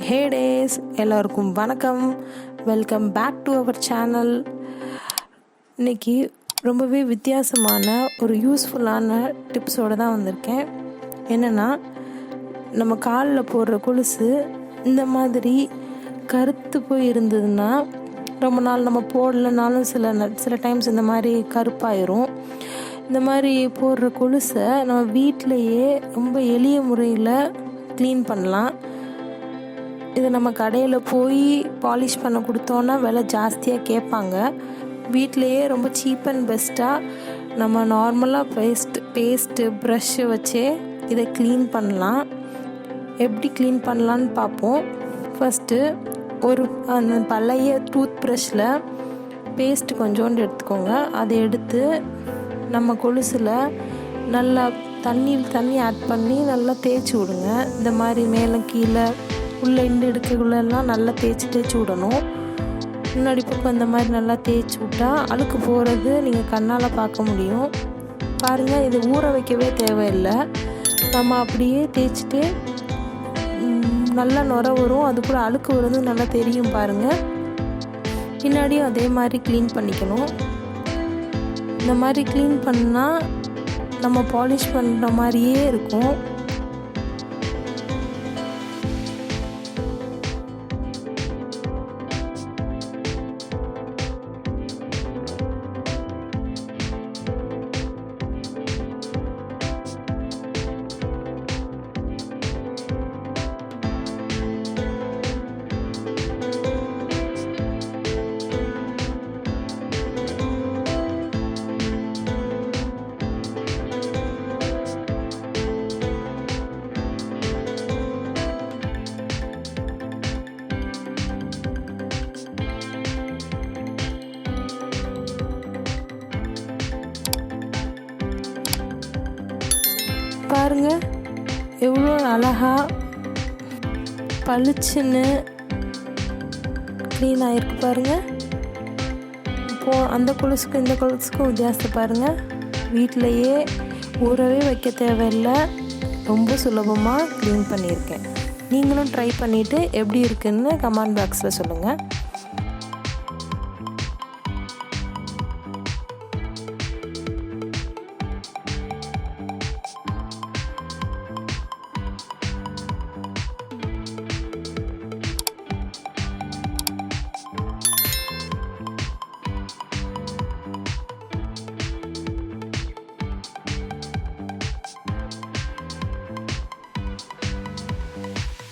ஹே days, எல்லோருக்கும் வணக்கம். Welcome back to our channel. இன்றைக்கி ரொம்பவே வித்தியாசமான ஒரு யூஸ்ஃபுல்லான டிப்ஸோடு தான் வந்திருக்கேன். என்னென்னா, நம்ம காலில் போடுற கொலுசு இந்த மாதிரி கருத்து போய் இருந்ததுன்னா ரொம்ப நாள் நம்ம போடலனாலும் சில டைம்ஸ் இந்த மாதிரி கருப்பாயிரும். இந்த மாதிரி போடுற கொலுசை நம்ம வீட்டிலையே ரொம்ப எளிய முறையில் க்ளீன் பண்ணலாம். இதை நம்ம கடையில் போய் பாலிஷ் பண்ண கொடுத்தோன்னா விலை ஜாஸ்தியாக கேட்பாங்க. வீட்டிலையே ரொம்ப சீப் அண்ட் பெஸ்ட்டாக நம்ம நார்மலாக பேஸ்ட்டு ப்ரஷ்ஷை வச்சே இதை க்ளீன் பண்ணலாம். எப்படி க்ளீன் பண்ணலான்னு பார்ப்போம். ஃபஸ்ட்டு அந்த பழைய டூத் ப்ரஷ்ஷில் பேஸ்ட்டு கொஞ்சோண்டு எடுத்துக்கோங்க. அதை எடுத்து நம்ம கொலுசில் நல்லா தண்ணி ஆட் பண்ணி நல்லா தேய்ச்சி விடுங்க. இந்த மாதிரி மேலே கீழே உள்ள இந்த இடுக்குள்ளெல்லாம் நல்லா தேய்ச்சி விடணும். முன்னாடி பக்கம் இந்த மாதிரி நல்லா தேய்ச்சி விட்டால் அழுக்கு போகிறது நீங்கள் கண்ணால் பார்க்க முடியும். பாருங்கள், இது ஊற வைக்கவே தேவையில்லை. நம்ம அப்படியே தேய்ச்சிட்டு நல்லா நுர வரும். அது கூட அழுக்கு வருது நல்லா தெரியும் பாருங்கள். பின்னாடியும் அதே மாதிரி க்ளீன் பண்ணிக்கணும். இந்த மாதிரி க்ளீன் பண்ணால் நம்ம பாலிஷ் பண்ணுற மாதிரியே இருக்கும். பாருங்க, எவ்வளோ அழகாக பளிச்சுன்னு க்ளீன் ஆகிருக்கு பாருங்கள். இப்போது அந்த கொலுசுக்கும் இந்த கொலுசுக்கும் வித்தியாசத்தை பாருங்கள். வீட்டிலையே ஊறவே வைக்க தேவையில்லை, ரொம்ப சுலபமாக க்ளீன் பண்ணியிருக்கேன். நீங்களும் ட்ரை பண்ணிவிட்டு எப்படி இருக்குன்னு கமெண்ட் பாக்ஸில் சொல்லுங்கள்.